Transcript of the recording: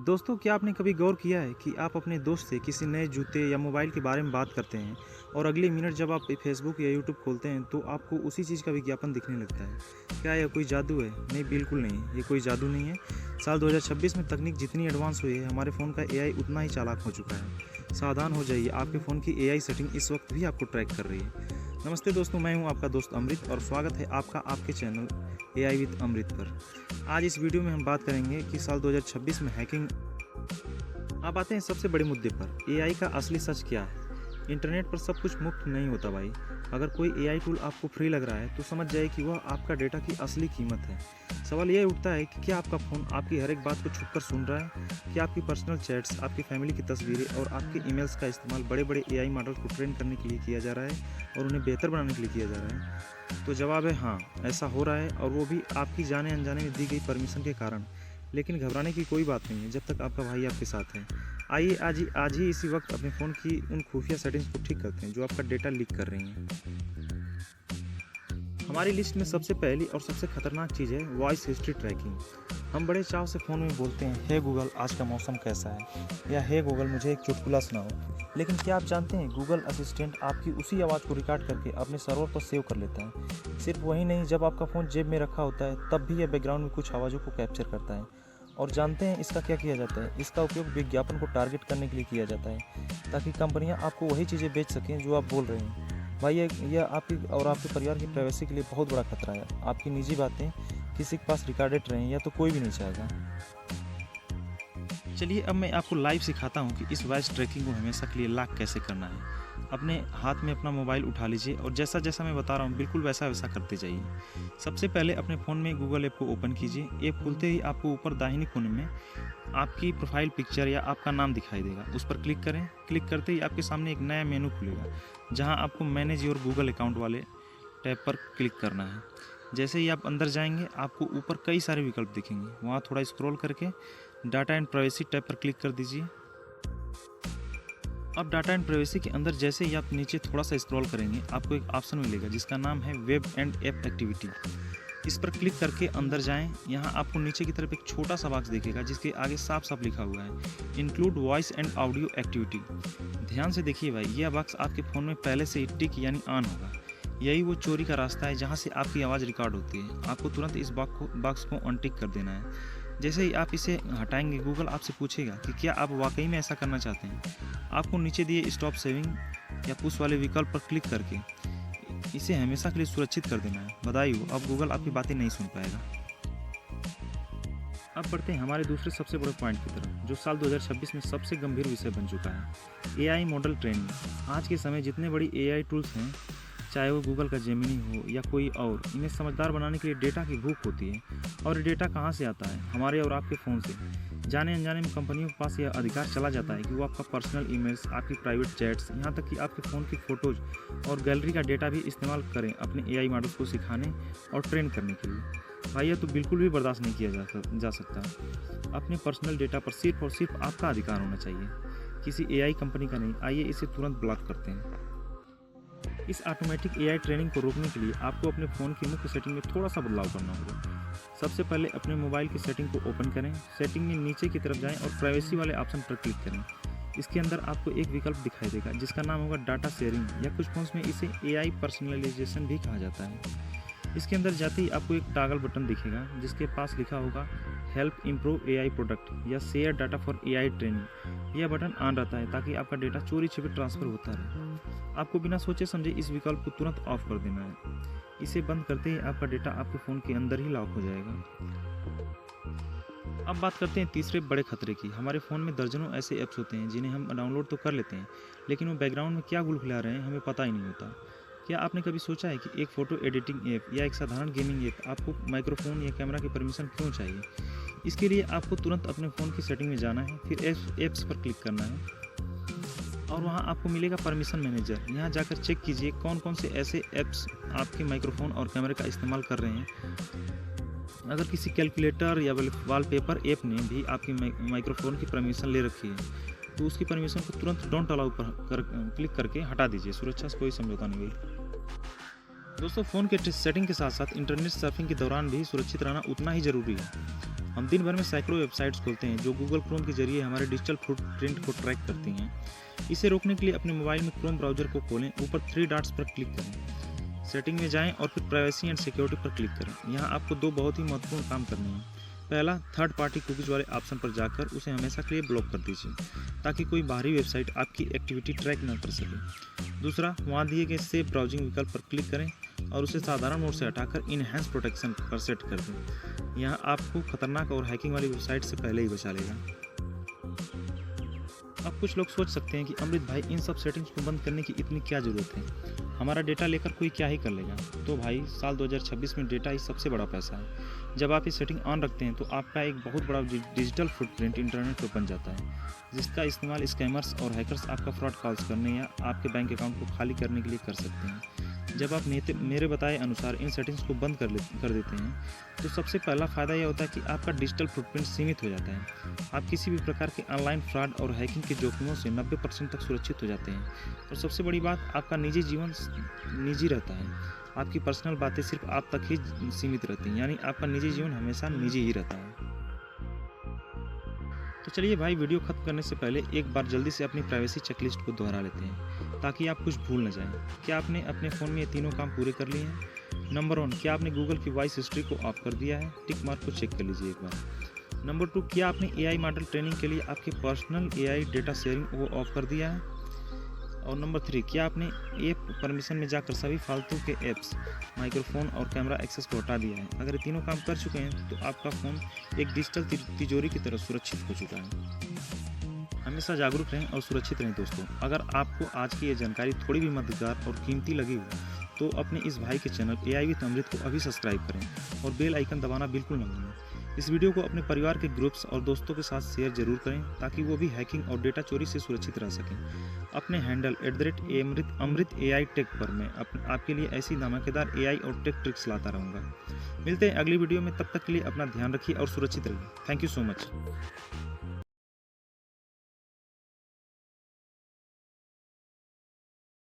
दोस्तों, क्या आपने कभी गौर किया है कि आप अपने दोस्त से किसी नए जूते या मोबाइल के बारे में बात करते हैं और अगले मिनट जब आप फेसबुक या यूट्यूब खोलते हैं तो आपको उसी चीज़ का विज्ञापन दिखने लगता है। क्या यह कोई जादू है? नहीं, बिल्कुल नहीं, ये कोई जादू नहीं है। साल 2026 में तकनीक जितनी एडवांस हुई है, हमारे फ़ोन का एआई उतना ही चालाक हो चुका है। सावधान हो जाइए, आपके फ़ोन की एआई सेटिंग इस वक्त भी आपको ट्रैक कर रही है। नमस्ते दोस्तों, मैं हूं आपका दोस्त अमृत और स्वागत है आपका आपके चैनल एआई विद अमृत पर। आज इस वीडियो में हम बात करेंगे कि साल 2026 में हैकिंग। अब आते हैं सबसे बड़े मुद्दे पर, एआई का असली सच क्या है। इंटरनेट पर सब कुछ मुफ्त नहीं होता भाई। अगर कोई एआई टूल आपको फ्री लग रहा है तो समझ जाए कि वह आपका डेटा की असली कीमत है। सवाल यह उठता है कि क्या आपका फ़ोन आपकी हर एक बात को छुपकर सुन रहा है? क्या आपकी पर्सनल चैट्स, आपकी फैमिली की तस्वीरें और आपके ईमेल्स का इस्तेमाल बड़े बड़े एआई मॉडल को ट्रेन करने के लिए किया जा रहा है और उन्हें बेहतर बनाने के लिए किया जा रहा है? तो जवाब है हाँ, ऐसा हो रहा है, और वो भी आपकी जाने अनजाने में दी गई परमिशन के कारण। लेकिन घबराने की कोई बात नहीं है जब तक आपका भाई आपके साथ है। आइए आज ही इसी वक्त अपने फ़ोन की उन खुफिया सेटिंग्स को ठीक करते हैं जो आपका डेटा लीक कर रही हैं। हमारी लिस्ट में सबसे पहली और सबसे खतरनाक चीज़ है वॉइस हिस्ट्री ट्रैकिंग। हम बड़े चाव से फ़ोन में बोलते हैं, हे गूगल आज का मौसम कैसा है, या हे गूगल मुझे एक चुटकुला सुनाओ। लेकिन क्या आप जानते हैं, गूगल असिस्टेंट आपकी उसी आवाज़ को रिकॉर्ड करके अपने सर्वर पर सेव कर लेता है। सिर्फ वही नहीं, जब आपका फ़ोन जेब में रखा होता है तब भी यह बैकग्राउंड में कुछ आवाज़ों को कैप्चर करता है। और जानते हैं इसका क्या किया जाता है? इसका उपयोग विज्ञापन को टारगेट करने के लिए किया जाता है, ताकि कंपनियां आपको वही चीज़ें बेच सकें जो आप बोल रहे हैं। भाई, यह आपकी और आपके परिवार की प्राइवेसी के लिए बहुत बड़ा खतरा है। आपकी निजी बातें किसी के पास रिकॉर्डेड रहें या तो कोई भी नहीं चाहेगा। चलिए अब मैं आपको लाइव सिखाता हूँ कि इस वॉइस ट्रैकिंग को हमेशा के लिए लॉक कैसे करना है। अपने हाथ में अपना मोबाइल उठा लीजिए और जैसा जैसा मैं बता रहा हूँ बिल्कुल वैसा वैसा करते जाइए। सबसे पहले अपने फ़ोन में गूगल ऐप को ओपन कीजिए। ऐप खुलते ही आपको ऊपर दाहिनी कोने में आपकी प्रोफाइल पिक्चर या आपका नाम दिखाई देगा, उस पर क्लिक करें। क्लिक करते ही आपके सामने एक नया मेनू खुलेगा जहाँ आपको मैनेज योर गूगल अकाउंट वाले टैब पर क्लिक करना है। जैसे ही आप अंदर जाएंगे आपको ऊपर कई सारे विकल्प दिखेंगे, वहाँ थोड़ा स्क्रॉल करके डाटा एंड प्राइवेसी टैब पर क्लिक कर दीजिए। अब डाटा एंड प्राइवेसी के अंदर जैसे ही आप नीचे थोड़ा सा स्क्रॉल करेंगे आपको एक ऑप्शन मिलेगा जिसका नाम है वेब एंड ऐप एक्टिविटी। इस पर क्लिक करके अंदर जाएं। यहाँ आपको नीचे की तरफ एक छोटा सा बॉक्स दिखेगा जिसके आगे साफ साफ लिखा हुआ है include voice and audio activity. ध्यान से देखिए भाई, यह बॉक्स आपके फ़ोन में पहले से ही टिक यानी ऑन होगा। यही वो चोरी का रास्ता है जहाँ से आपकी आवाज़ रिकॉर्ड होती है। आपको तुरंत इस बॉक्स को अनटिक कर देना है। जैसे ही आप इसे हटाएंगे गूगल आपसे पूछेगा कि क्या आप वाकई में ऐसा करना चाहते हैं। आपको नीचे दिए स्टॉप सेविंग या पुश वाले विकल्प पर क्लिक करके इसे हमेशा के लिए सुरक्षित कर देना है। बधाई हो, अब गूगल आपकी बातें नहीं सुन पाएगा। अब बढ़ते हैं हमारे दूसरे सबसे बड़े पॉइंट की तरफ, जो साल 2026 में सबसे गंभीर विषय बन चुका है, एआई मॉडल ट्रेनिंग। आज के समय जितने बड़ी एआई टूल्स हैं, चाहे वो गूगल का जेमिनी हो या कोई और, इन्हें समझदार बनाने के लिए डेटा की भूख होती है। और ये डेटा कहाँ से आता है? हमारे और आपके फ़ोन से। जाने अनजाने में कंपनियों के पास यह अधिकार चला जाता है कि वो आपका पर्सनल ईमेल्स, आपकी प्राइवेट चैट्स, यहाँ तक कि आपके फ़ोन की फ़ोटोज़ और गैलरी का डेटा भी इस्तेमाल करें अपने एआई मॉडल्स को सिखाने और ट्रेन करने के लिए। भाई, यह तो बिल्कुल भी बर्दाश्त नहीं किया जा सकता। अपने पर्सनल डेटा पर सिर्फ और सिर्फ आपका अधिकार होना चाहिए, किसी एआई कंपनी का नहीं। आइए इसे तुरंत ब्लॉक करते हैं। इस ऑटोमेटिक एआई ट्रेनिंग को रोकने के लिए आपको अपने फ़ोन की मुख्य सेटिंग में थोड़ा सा बदलाव करना होगा। सबसे पहले अपने मोबाइल की सेटिंग को ओपन करें। सेटिंग में नीचे की तरफ जाएं और प्राइवेसी वाले ऑप्शन पर क्लिक करें। इसके अंदर आपको एक विकल्प दिखाई देगा जिसका नाम होगा डाटा शेयरिंग, या कुछ फोन्स में इसे एआई पर्सनलाइजेशन भी कहा जाता है। इसके अंदर जाते ही आपको एक टॉगल बटन दिखेगा जिसके पास लिखा होगा हेल्प इम्प्रूव एआई प्रोडक्ट या share data for AI training. यह बटन ऑन रहता है ताकि आपका डेटा चोरी छिपे ट्रांसफ़र होता रहे। आपको बिना सोचे समझे इस विकल्प को तुरंत ऑफ कर देना है। इसे बंद करते ही आपका डेटा आपके फ़ोन के अंदर ही लॉक हो जाएगा। अब बात करते हैं तीसरे बड़े खतरे की। हमारे फ़ोन में दर्जनों ऐसे ऐप्स होते हैं जिन्हें हम डाउनलोड तो कर लेते हैं, लेकिन वो बैकग्राउंड में क्या गुलगुला रहे हैं हमें पता ही नहीं होता। क्या आपने कभी सोचा है कि एक फ़ोटो एडिटिंग ऐप या एक साधारण गेमिंग ऐप आपको माइक्रोफोन या कैमरा की परमिशन क्यों चाहिए? इसके लिए आपको तुरंत अपने फ़ोन की सेटिंग में जाना है, फिर ऐप्स पर क्लिक करना है और वहाँ आपको मिलेगा परमिशन मैनेजर। यहाँ जाकर चेक कीजिए कौन कौन से ऐसे ऐप्स आपके माइक्रोफोन और कैमरे का इस्तेमाल कर रहे हैं। अगर किसी कैलकुलेटर या वॉलपेपर ऐप ने भी आपकी माइक्रोफोन की परमिशन ले रखी है तो उसकी परमिशन को तुरंत डोंट अलाउ पर क्लिक करके हटा दीजिए। सुरक्षा से कोई समझौता नहीं भाई। दोस्तों, फ़ोन के सेटिंग के साथ साथ इंटरनेट सर्फिंग के दौरान भी सुरक्षित रहना उतना ही ज़रूरी है। हम दिन भर में सैकड़ों वेबसाइट्स खोलते हैं जो गूगल क्रोम के जरिए हमारे डिजिटल फुटप्रिंट को ट्रैक करती हैं। इसे रोकने के लिए अपने मोबाइल में क्रोम ब्राउज़र को खोलें, ऊपर 3 डॉट्स पर क्लिक करें, सेटिंग में जाएं और फिर प्राइवेसी एंड सिक्योरिटी पर क्लिक करें। यहाँ आपको 2 बहुत ही महत्वपूर्ण काम करने हैं। पहला, थर्ड पार्टी कुकीज़ वाले ऑप्शन पर जाकर उसे हमेशा के लिए ब्लॉक कर दीजिए ताकि कोई बाहरी वेबसाइट आपकी एक्टिविटी ट्रैक न कर सके। दूसरा, वहाँ दिए गए सेव ब्राउजिंग विकल्प पर क्लिक करें और उसे साधारण मोड से हटाकर इनहैंस प्रोटेक्शन पर सेट कर दें। यह आपको खतरनाक और हैकिंग वाली वेबसाइट से पहले ही बचा लेगा। अब कुछ लोग सोच सकते हैं कि अमृत भाई, इन सब सेटिंग्स को बंद करने की इतनी क्या ज़रूरत है, हमारा डेटा लेकर कोई क्या ही कर लेगा। तो भाई, साल 2026 में डेटा ही सबसे बड़ा पैसा है। जब आप ये सेटिंग ऑन रखते हैं तो आपका एक बहुत बड़ा डिजिटल फुटप्रिंट इंटरनेट पर बन जाता है, जिसका इस्तेमाल स्कैमर्स और हैकर्स आपका फ्रॉड कॉल्स करने या आपके बैंक अकाउंट को खाली करने के लिए कर सकते हैं। जब आप मेरे बताए अनुसार इन सेटिंग्स को बंद कर देते हैं तो सबसे पहला फ़ायदा यह होता है कि आपका डिजिटल फुटप्रिंट सीमित हो जाता है। आप किसी भी प्रकार के ऑनलाइन फ्रॉड और हैकिंग के जोखिमों से 90% तक सुरक्षित हो जाते हैं। और सबसे बड़ी बात, आपका निजी जीवन निजी रहता है। आपकी पर्सनल बातें सिर्फ आप तक ही सीमित रहती हैं, यानी आपका निजी जीवन हमेशा निजी ही रहता है। तो चलिए भाई, वीडियो खत्म करने से पहले एक बार जल्दी से अपनी प्राइवेसी चेकलिस्ट को दोहरा लेते हैं ताकि आप कुछ भूल न जाएं। क्या आपने अपने फ़ोन में ये तीनों काम पूरे कर लिए हैं? नंबर 1, क्या आपने गूगल की वॉइस हिस्ट्री को ऑफ कर दिया है? टिक मार्क को चेक कर लीजिए एक बार। नंबर 2, क्या आपने एआई मॉडल ट्रेनिंग के लिए आपके पर्सनल एआई डेटा शेयरिंग को ऑफ कर दिया है? और नंबर 3, क्या आपने ऐप परमिशन में जाकर सभी फालतू के ऐप्स, माइक्रोफोन और कैमरा एक्सेस को हटा दिया है? अगर ये तीनों काम कर चुके हैं तो आपका फ़ोन एक डिजिटल तिजोरी की तरह सुरक्षित हो चुका है। हमेशा जागरूक रहें और सुरक्षित रहें दोस्तों। अगर आपको आज की ये जानकारी थोड़ी भी मददगार और कीमती लगी हो तो अपने इस भाई के चैनल एआई विद अमृत को अभी सब्सक्राइब करें और बेल आइकन दबाना बिल्कुल न भूलें। इस वीडियो को अपने परिवार के ग्रुप्स और दोस्तों के साथ शेयर जरूर करें ताकि वो भी हैकिंग और डेटा चोरी से सुरक्षित रह सकें। अपने हैंडल @अमृत AI टेक पर मैं आपके लिए ऐसी धमाकेदार एआई और टेक ट्रिक्स लाता रहूँगा। मिलते हैं अगली वीडियो में, तब तक के लिए अपना ध्यान रखिए और सुरक्षित रहिए। Thank you so much.